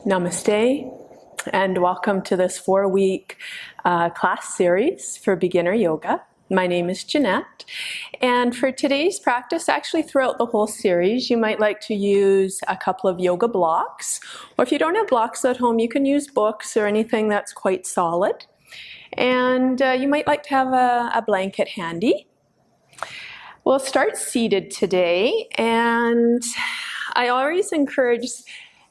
Namaste, and welcome to this 4-week class series for beginner yoga. My name is Jeanette, and for today's practice, actually throughout the whole series, you might like to use a couple of yoga blocks, or if you don't have blocks at home, you can use books or anything that's quite solid. And you might like to have a blanket handy. We'll start seated today, and I always encourage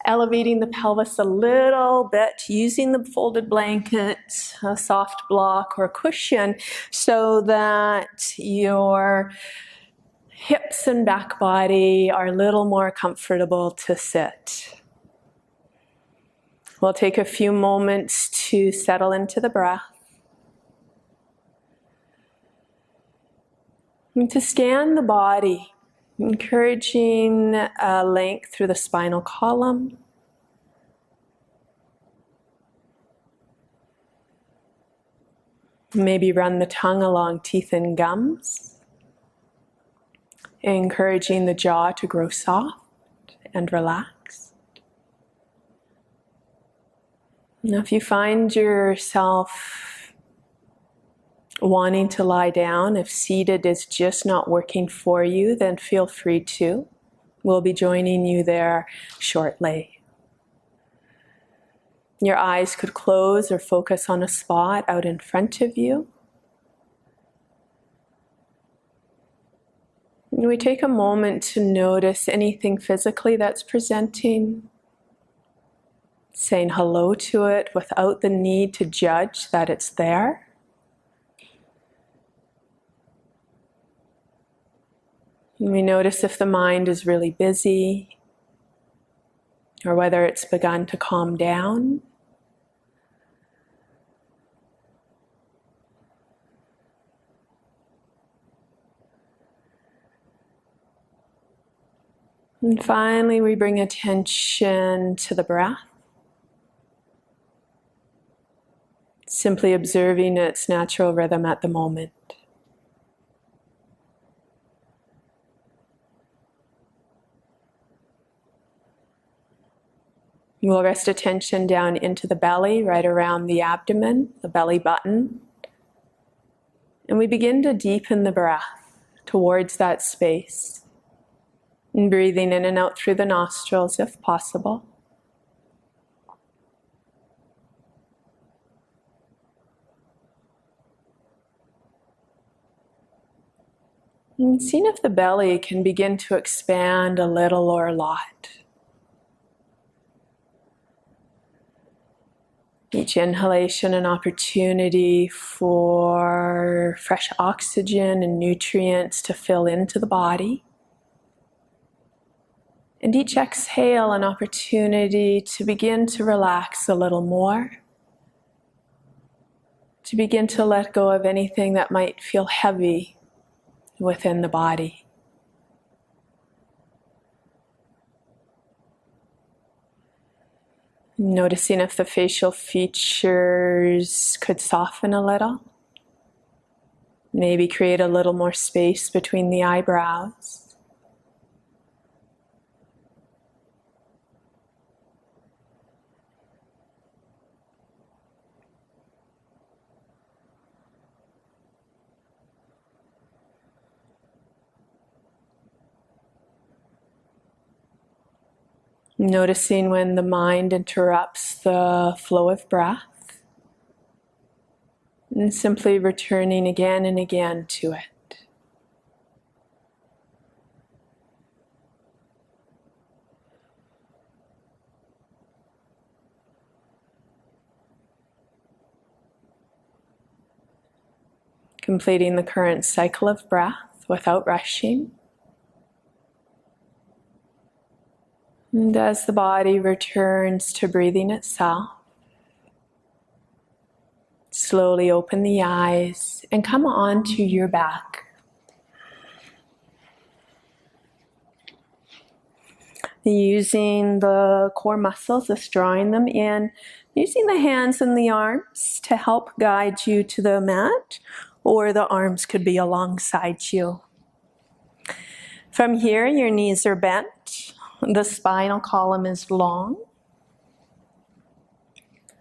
elevating the pelvis a little bit, using the folded blanket, a soft block or cushion, so that your hips and back body are a little more comfortable to sit. We'll take a few moments to settle into the breath. And to scan the body, encouraging length through the spinal column. Maybe run the tongue along teeth and gums, encouraging the jaw to grow soft and relaxed. Now, if you find yourself wanting to lie down, if seated is just not working for you, then feel free to. We'll be joining you there shortly. Your eyes could close or focus on a spot out in front of you. And we take a moment to notice anything physically that's presenting, saying hello to it without the need to judge that it's there. And we notice if the mind is really busy or whether it's begun to calm down. And finally, we bring attention to the breath, simply observing its natural rhythm at the moment. We'll rest attention down into the belly, right around the abdomen, the belly button. And we begin to deepen the breath towards that space. And breathing in and out through the nostrils if possible. And seeing if the belly can begin to expand a little or a lot. Each inhalation an opportunity for fresh oxygen and nutrients to fill into the body. And each exhale an opportunity to begin to relax a little more. To begin to let go of anything that might feel heavy within the body. Noticing if the facial features could soften a little. Maybe create a little more space between the eyebrows. Noticing when the mind interrupts the flow of breath, and simply returning again and again to it. Completing the current cycle of breath without rushing. And as the body returns to breathing itself, slowly open the eyes and come onto your back. using the core muscles, just drawing them in, using the hands and the arms to help guide you to the mat, or the arms could be alongside you. From here, your knees are bent, the spinal column is long.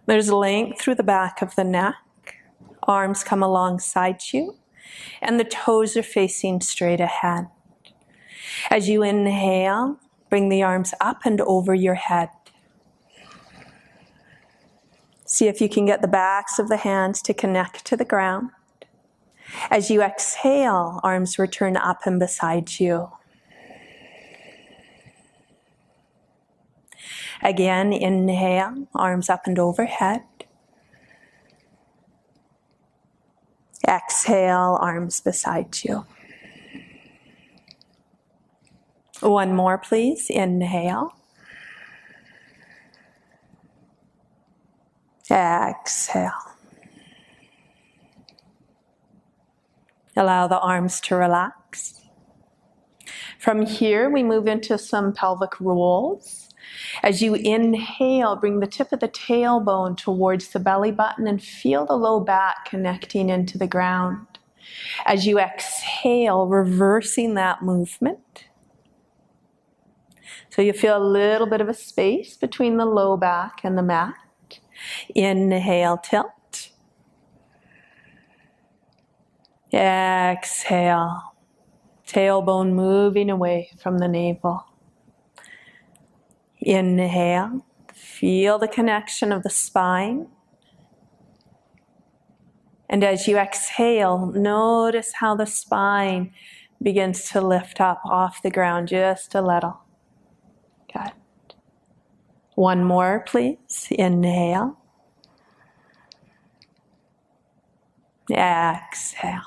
There's length through the back of the neck, arms come alongside you, and the toes are facing straight ahead. As you inhale, bring the arms up and over your head. See if you can get the backs of the hands to connect to the ground. As you exhale, arms return up and beside you. Again, inhale, arms up and overhead. Exhale, arms beside you. One more, please. Inhale. Exhale. Allow the arms to relax. From here, we move into some pelvic rolls. As you inhale, bring the tip of the tailbone towards the belly button and feel the low back connecting into the ground. As you exhale, reversing that movement. So you feel a little bit of a space between the low back and the mat. Inhale, tilt. Exhale, tailbone moving away from the navel. Inhale, feel the connection of the spine. And as you exhale, notice how the spine begins to lift up off the ground just a little. Good. One more, please. Inhale. Exhale.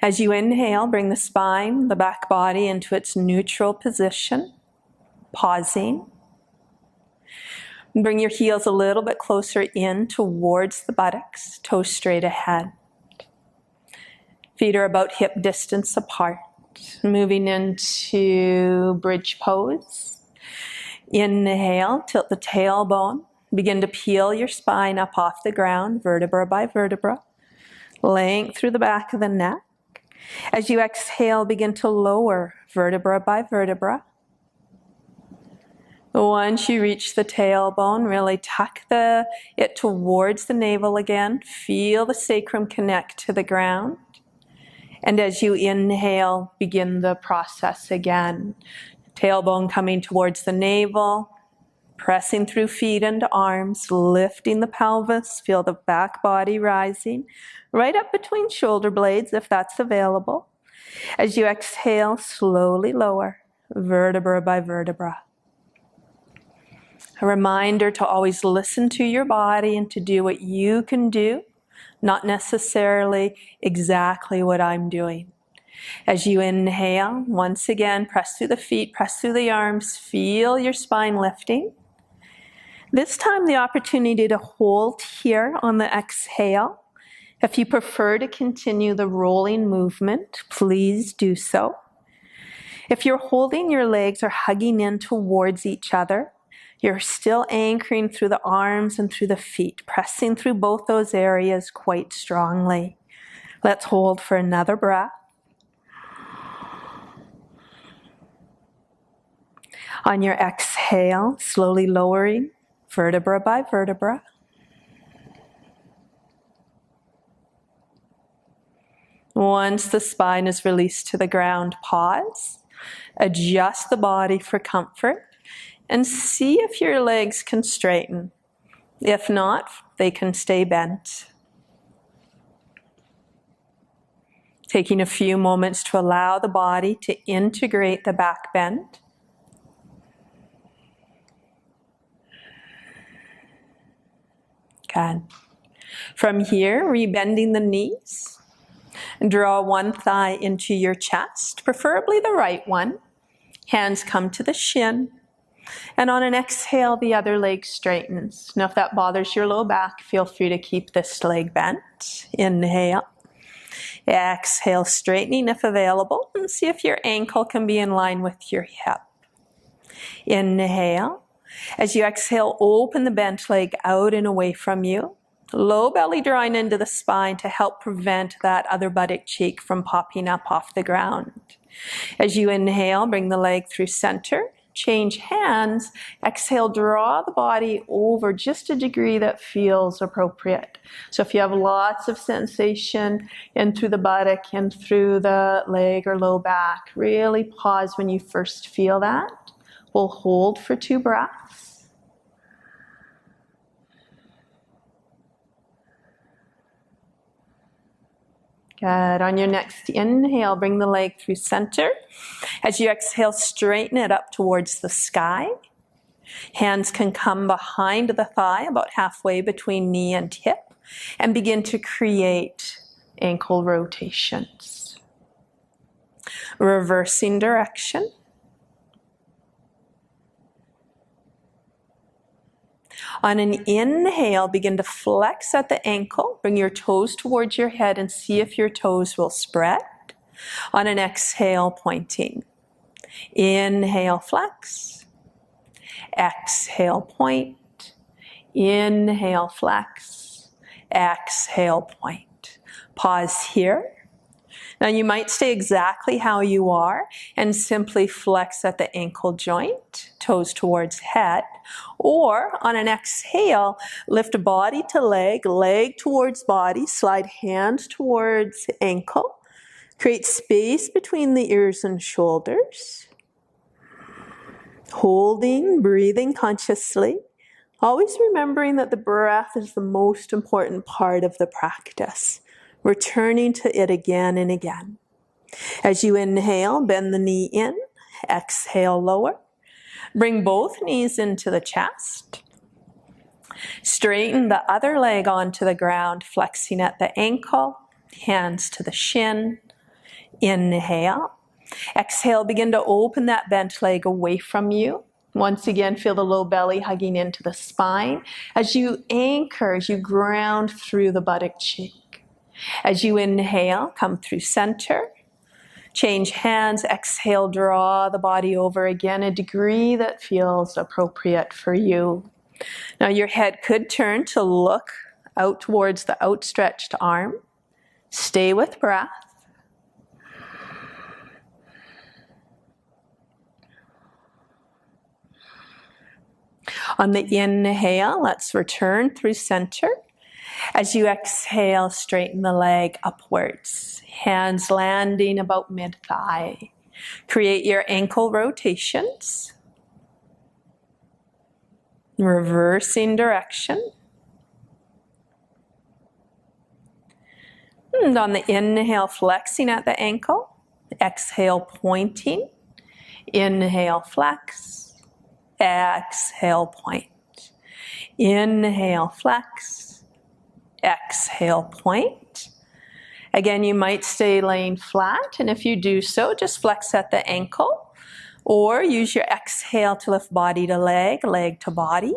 As you inhale, bring the spine, the back body into its neutral position, pausing. Bring your heels a little bit closer in towards the buttocks, toes straight ahead. Feet are about hip distance apart. Moving into bridge pose. Inhale, tilt the tailbone. Begin to peel your spine up off the ground, vertebra by vertebra. Length through the back of the neck. As you exhale, begin to lower vertebra by vertebra. Once you reach the tailbone, really tuck it towards the navel again. Feel the sacrum connect to the ground. And as you inhale, begin the process again. Tailbone coming towards the navel, pressing through feet and arms, lifting the pelvis. Feel the back body rising, right up between shoulder blades if that's available. As you exhale, slowly lower, vertebra by vertebra. A reminder to always listen to your body and to do what you can do, not necessarily exactly what I'm doing. As you inhale, once again, press through the feet, press through the arms, feel your spine lifting. This time the opportunity to hold here on the exhale. If you prefer to continue the rolling movement, please do so. If you're holding, your legs are hugging in towards each other. You're still anchoring through the arms and through the feet, pressing through both those areas quite strongly. Let's hold for another breath. On your exhale, slowly lowering vertebra by vertebra. Once the spine is released to the ground, pause. Adjust the body for comfort and see if your legs can straighten. If not, they can stay bent. Taking a few moments to allow the body to integrate the back bend. Good. From here, rebending the knees. Draw one thigh into your chest, preferably the right one. Hands come to the shin. And on an exhale, the other leg straightens. Now, if that bothers your low back, feel free to keep this leg bent. Inhale. Exhale, straightening if available, and see if your ankle can be in line with your hip. Inhale. As you exhale, open the bent leg out and away from you. Low belly drawing into the spine to help prevent that other buttock cheek from popping up off the ground. As you inhale, bring the leg through center. Change hands. Exhale, draw the body over just a degree that feels appropriate. So if you have lots of sensation in through the buttock, in through the leg or low back, really pause when you first feel that. We'll hold for 2 breaths. Good. On your next inhale, bring the leg through center. As you exhale, straighten it up towards the sky. Hands can come behind the thigh, about halfway between knee and hip, and begin to create ankle rotations. Reversing direction. On an inhale, begin to flex at the ankle. Bring your toes towards your head and see if your toes will spread. On an exhale, pointing. Inhale, flex. Exhale, point. Inhale, flex. Exhale, point. Pause here. Now you might stay exactly how you are and simply flex at the ankle joint, toes towards head, or on an exhale, lift body to leg, leg towards body, slide hands towards ankle, create space between the ears and shoulders, holding, breathing consciously, always remembering that the breath is the most important part of the practice. Returning to it again and again. As you inhale, bend the knee in. Exhale, lower. Bring both knees into the chest. Straighten the other leg onto the ground, flexing at the ankle. Hands to the shin. Inhale. Exhale, begin to open that bent leg away from you. Once again, feel the low belly hugging into the spine. As you anchor, as you ground through the buttock cheek. As you inhale, come through center. Change hands, exhale, draw the body over again, a degree that feels appropriate for you. Now your head could turn to look out towards the outstretched arm. Stay with breath. On the inhale, let's return through center. As you exhale, straighten the leg upwards. Hands landing about mid-thigh. Create your ankle rotations. Reversing direction. And on the inhale, flexing at the ankle. Exhale, pointing. Inhale, flex. Exhale, point. Inhale, flex. Exhale, point. Again, you might stay laying flat, and if you do so, just flex at the ankle, or use your exhale to lift body to leg, leg to body.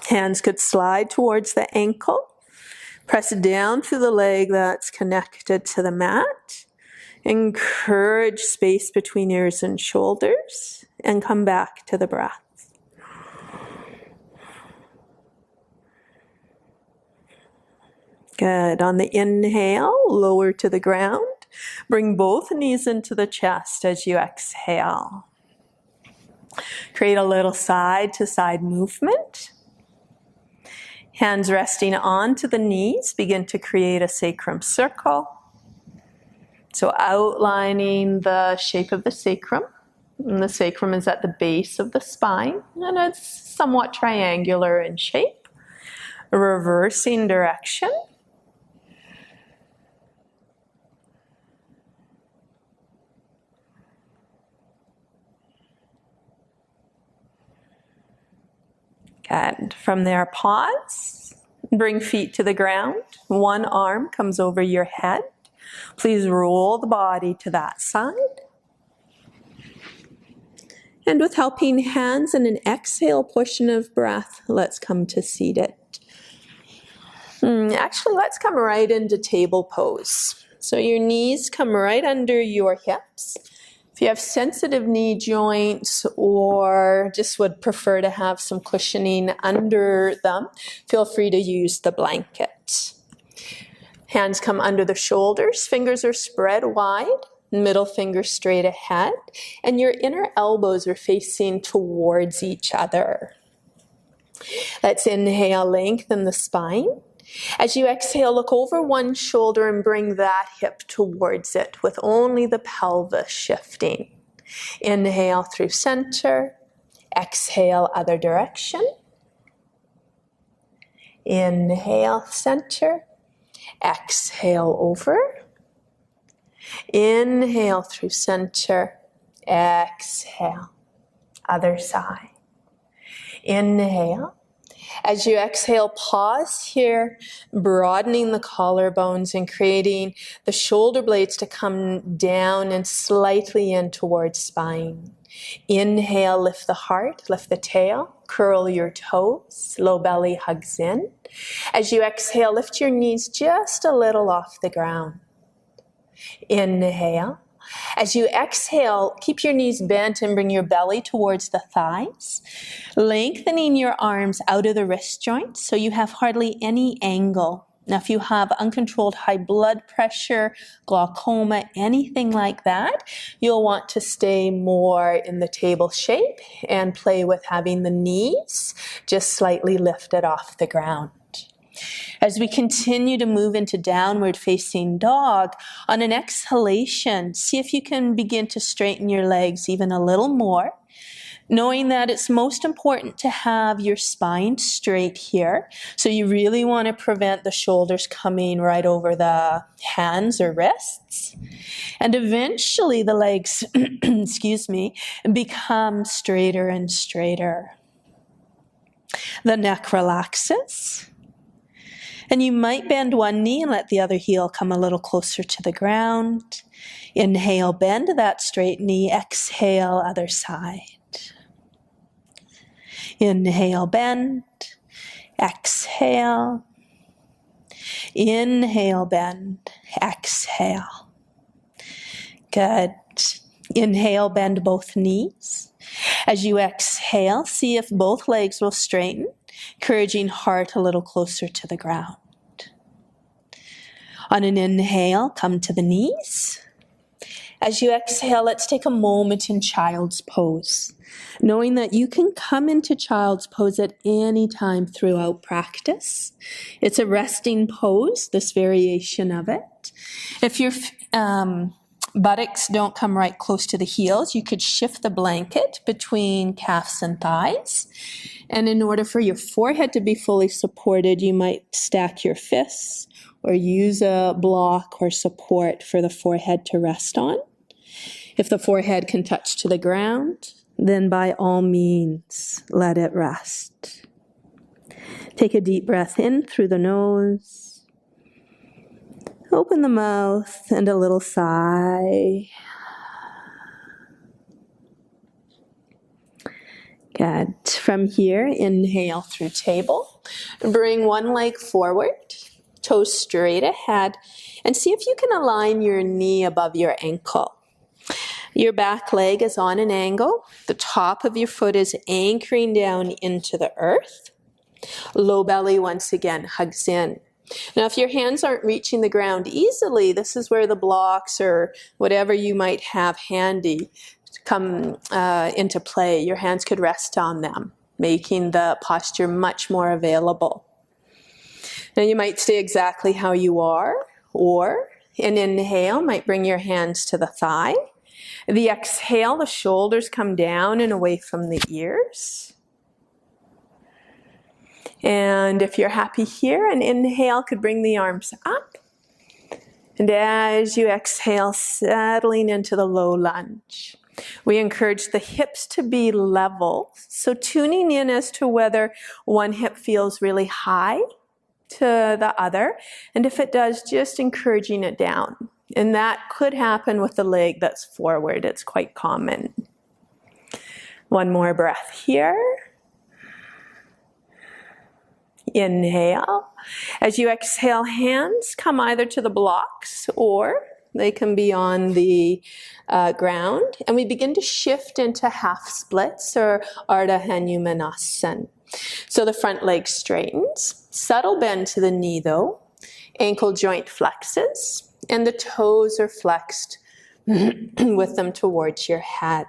Hands could slide towards the ankle. Press down through the leg that's connected to the mat. Encourage space between ears and shoulders, and come back to the breath. Good. On the inhale, lower to the ground. Bring both knees into the chest as you exhale. Create a little side to side movement. Hands resting onto the knees, begin to create a sacrum circle. So outlining the shape of the sacrum. And the sacrum is at the base of the spine, and it's somewhat triangular in shape. Reversing direction. And from there, pause. Bring feet to the ground. One arm comes over your head. Please roll the body to that side. And with helping hands and an exhale portion of breath, let's come to seated. Actually, let's come right into table pose. So your knees come right under your hips. If you have sensitive knee joints or just would prefer to have some cushioning under them, feel free to use the blanket. Hands come under the shoulders, fingers are spread wide, middle finger straight ahead, and your inner elbows are facing towards each other. Let's inhale, lengthen the spine. As you exhale, look over one shoulder and bring that hip towards it with only the pelvis shifting. Inhale through center. Exhale, other direction. Inhale, center. Exhale, over. Inhale through center. Exhale, other side. Inhale. As you exhale, pause here, broadening the collarbones and creating the shoulder blades to come down and slightly in towards spine. Inhale, lift the heart, lift the tail, curl your toes, low belly hugs in. As you exhale, lift your knees just a little off the ground. Inhale. As you exhale, keep your knees bent and bring your belly towards the thighs, lengthening your arms out of the wrist joints so you have hardly any angle. Now, if you have uncontrolled high blood pressure, glaucoma, anything like that, you'll want to stay more in the table shape and play with having the knees just slightly lifted off the ground. As we continue to move into downward facing dog, on an exhalation, see if you can begin to straighten your legs even a little more, knowing that it's most important to have your spine straight here. So you really want to prevent the shoulders coming right over the hands or wrists. And eventually the legs, become straighter and straighter. The neck relaxes. And you might bend one knee and let the other heel come a little closer to the ground. Inhale, bend that straight knee. Exhale, other side. Inhale, bend. Exhale. Inhale, bend. Exhale. Good. Inhale, bend both knees. As you exhale, see if both legs will straighten, encouraging heart a little closer to the ground. On an inhale, come to the knees. As you exhale, let's take a moment in child's pose, knowing that you can come into child's pose at any time throughout practice. It's a resting pose, this variation of it. If your buttocks don't come right close to the heels, you could shift the blanket between calves and thighs. And in order for your forehead to be fully supported, you might stack your fists or use a block or support for the forehead to rest on. If the forehead can touch to the ground, then by all means, let it rest. Take a deep breath in through the nose. Open the mouth and a little sigh. Good. From here, inhale through table. Bring one leg forward, toes straight ahead, and see if you can align your knee above your ankle. Your back leg is on an angle. The top of your foot is anchoring down into the earth. Low belly once again hugs in. Now, if your hands aren't reaching the ground easily, this is where the blocks or whatever you might have handy come into play. Your hands could rest on them, making the posture much more available. Now, you might stay exactly how you are, or an inhale might bring your hands to the thigh. The exhale, the shoulders come down and away from the ears. And if you're happy here, an inhale could bring the arms up. And as you exhale, settling into the low lunge. We encourage the hips to be level. So tuning in as to whether one hip feels really high to the other. And if it does, just encouraging it down. And that could happen with the leg that's forward. It's quite common. One more breath here. Inhale. As you exhale, hands come either to the blocks or they can be on the ground. And we begin to shift into half splits or Ardha Hanumanasana. So the front leg straightens. Subtle bend to the knee though. Ankle joint flexes. And the toes are flexed with them towards your head.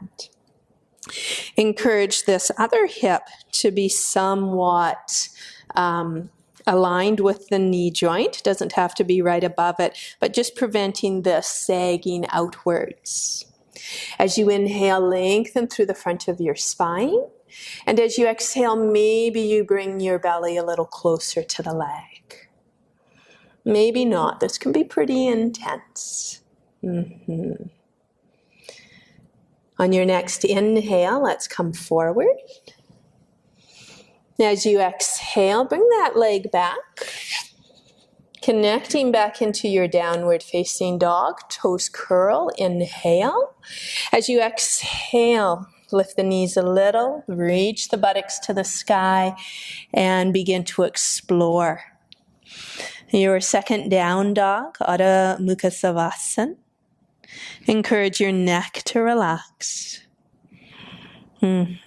Encourage this other hip to be somewhat aligned with the knee joint. Doesn't have to be right above it, but just preventing this sagging outwards. As you inhale, lengthen through the front of your spine. And as you exhale, maybe you bring your belly a little closer to the leg. Maybe not. This can be pretty intense. On your next inhale, let's come forward. As you exhale, bring that leg back, connecting back into your downward facing dog. Toes curl, inhale. As you exhale, lift the knees a little, reach the buttocks to the sky, and begin to explore. Your second down dog, Adho Mukha Savasana. Encourage your neck to relax. On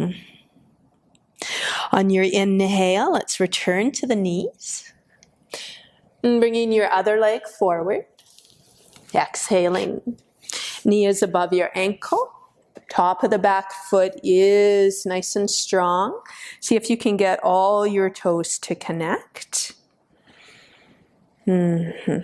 your inhale, let's return to the knees. And bringing your other leg forward. Exhaling. Knee is above your ankle. Top of the back foot is nice and strong. See if you can get all your toes to connect. Good.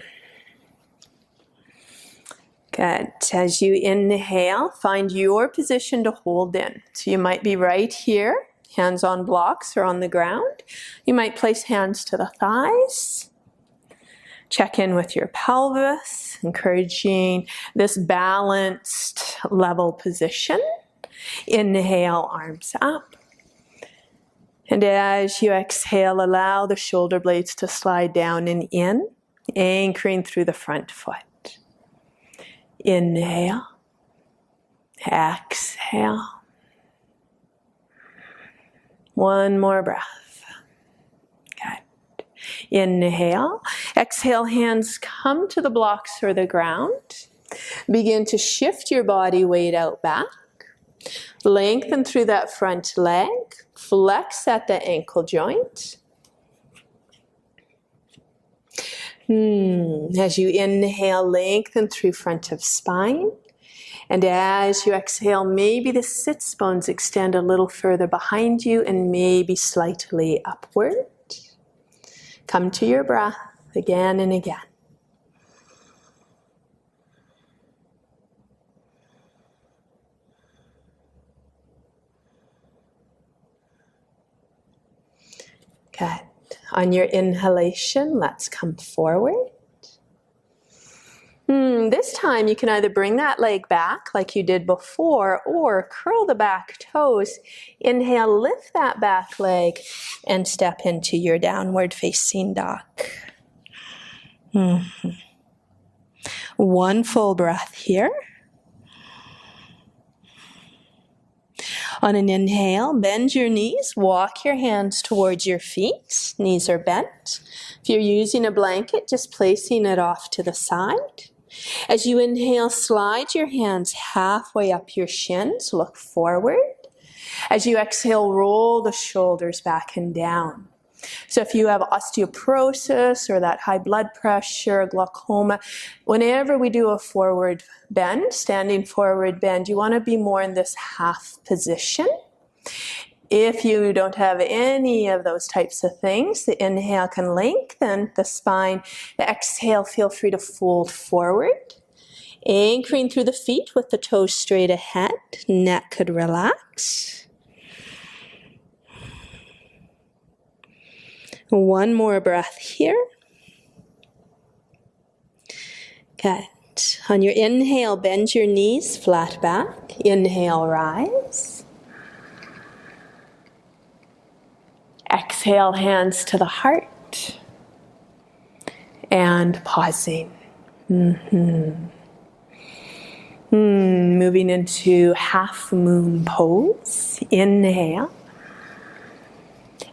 As you inhale, find your position to hold in. So you might be right here, hands on blocks or on the ground. You might place hands to the thighs. Check in with your pelvis, encouraging this balanced level position. Inhale, arms up. And as you exhale, allow the shoulder blades to slide down and in, anchoring through the front foot. Inhale, exhale. One more breath. Good. Inhale, exhale, hands come to the blocks or the ground. Begin to shift your body weight out back. Lengthen through that front leg. Flex at the ankle joint. As you inhale, lengthen through front of spine. And as you exhale, maybe the sits bones extend a little further behind you and maybe slightly upward. Come to your breath again and again. Good. On your inhalation, let's come forward. This time you can either bring that leg back like you did before or curl the back toes. Inhale, lift that back leg and step into your downward facing dog. One full breath here. On an inhale, bend your knees, walk your hands towards your feet. Knees are bent. If you're using a blanket, just placing it off to the side. As you inhale, slide your hands halfway up your shins, look forward. As you exhale, roll the shoulders back and down. So if you have osteoporosis or that high blood pressure, glaucoma, whenever we do a forward bend, standing forward bend, you want to be more in this half position. If you don't have any of those types of things, the inhale can lengthen the spine. The exhale, feel free to fold forward. Anchoring through the feet with the toes straight ahead. Neck could relax. One more breath here. Good. On your inhale, bend your knees flat back. Inhale, rise. Exhale, hands to the heart. And pausing. Moving into half moon pose. Inhale.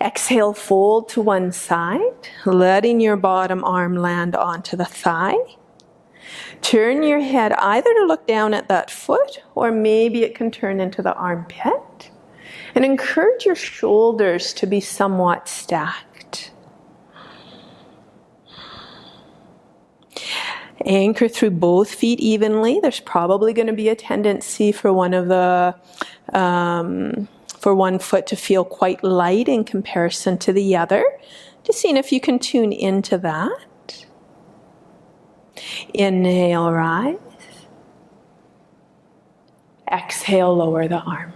Exhale, fold to one side, letting your bottom arm land onto the thigh. Turn your head either to look down at that foot, or maybe it can turn into the armpit. And encourage your shoulders to be somewhat stacked. Anchor through both feet evenly. There's probably going to be a tendency for one foot to feel quite light in comparison to the other. Just seeing if you can tune into that. Inhale, rise. Exhale, lower the arm.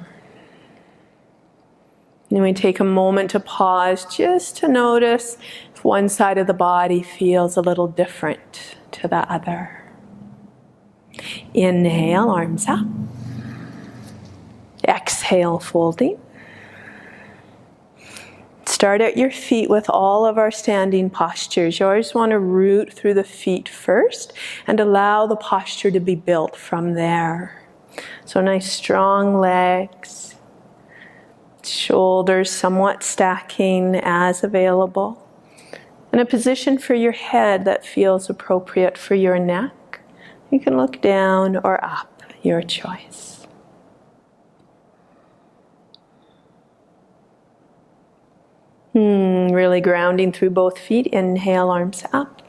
And we take a moment to pause just to notice if one side of the body feels a little different to the other. Inhale, arms up. Exhale, folding. Start at your feet with all of our standing postures. You always want to root through the feet first and allow the posture to be built from there. So nice strong legs. Shoulders somewhat stacking as available. And a position for your head that feels appropriate for your neck. You can look down or up, your choice. Really grounding through both feet. Inhale, arms up.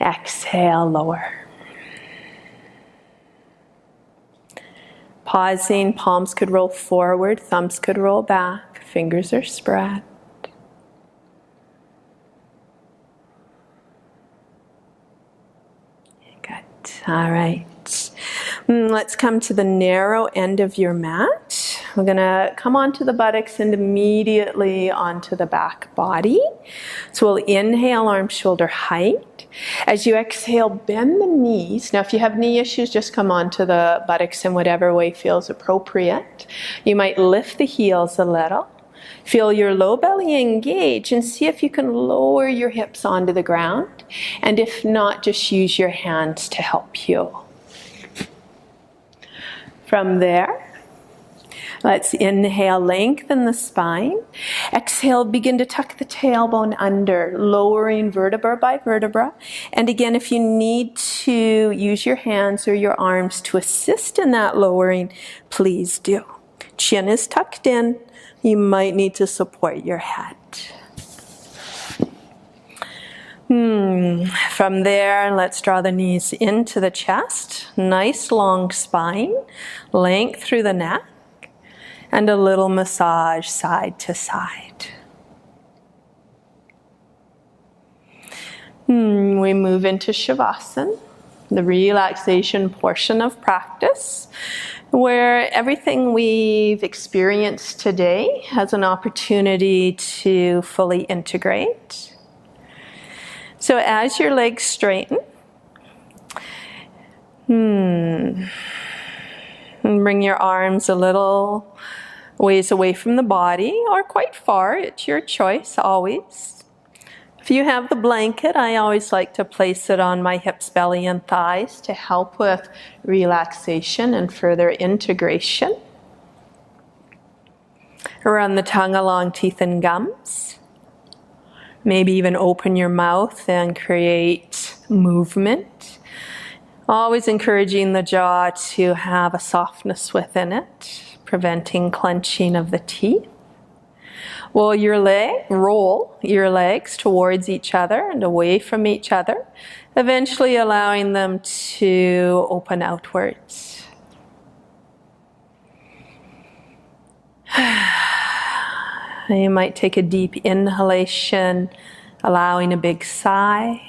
Exhale, lower. Pausing, palms could roll forward, thumbs could roll back, fingers are spread. Good. All right. Let's come to the narrow end of your mat. We're going to come onto the buttocks and immediately onto the back body. So we'll inhale, arm shoulder height. As you exhale, bend the knees. Now, if you have knee issues, just come onto the buttocks in whatever way feels appropriate. You might lift the heels a little. Feel your low belly engage and see if you can lower your hips onto the ground. And if not, just use your hands to help you. From there, let's inhale, lengthen the spine. Exhale, begin to tuck the tailbone under, lowering vertebra by vertebra. And again, if you need to use your hands or your arms to assist in that lowering, please do. Chin is tucked in. You might need to support your head. From there, let's draw the knees into the chest. Nice long spine, length through the neck. And a little massage side to side. We move into shavasana, the relaxation portion of practice, where everything we've experienced today has an opportunity to fully integrate. So as your legs straighten, and bring your arms a little ways away from the body or quite far. It's your choice always. If you have the blanket, I always like to place it on my hips, belly, and thighs to help with relaxation and further integration. Run the tongue along teeth and gums. Maybe even open your mouth and create movement. Always encouraging the jaw to have a softness within it, preventing clenching of the teeth. Roll your legs towards each other and away from each other, eventually allowing them to open outwards. You might take a deep inhalation, allowing a big sigh.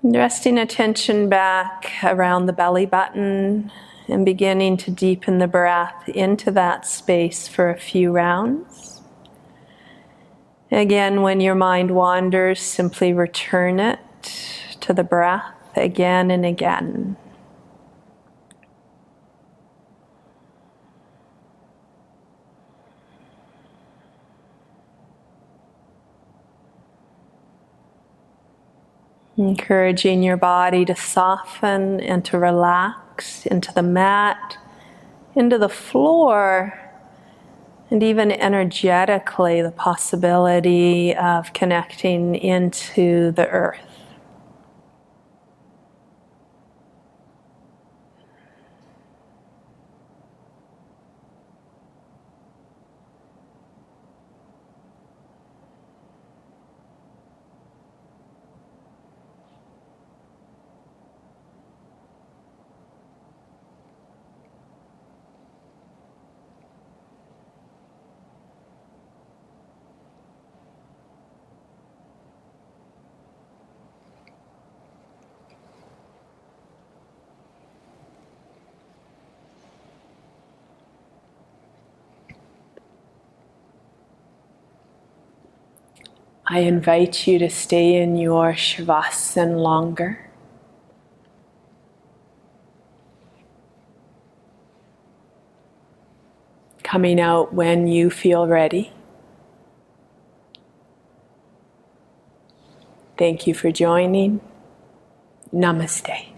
Resting attention back around the belly button and beginning to deepen the breath into that space for a few rounds. Again, when your mind wanders, simply return it to the breath again and again. Encouraging your body to soften and to relax into the mat into the floor, and even energetically the possibility of connecting into the earth. I invite you to stay in your shavasana longer. Coming out when you feel ready. Thank you for joining. Namaste.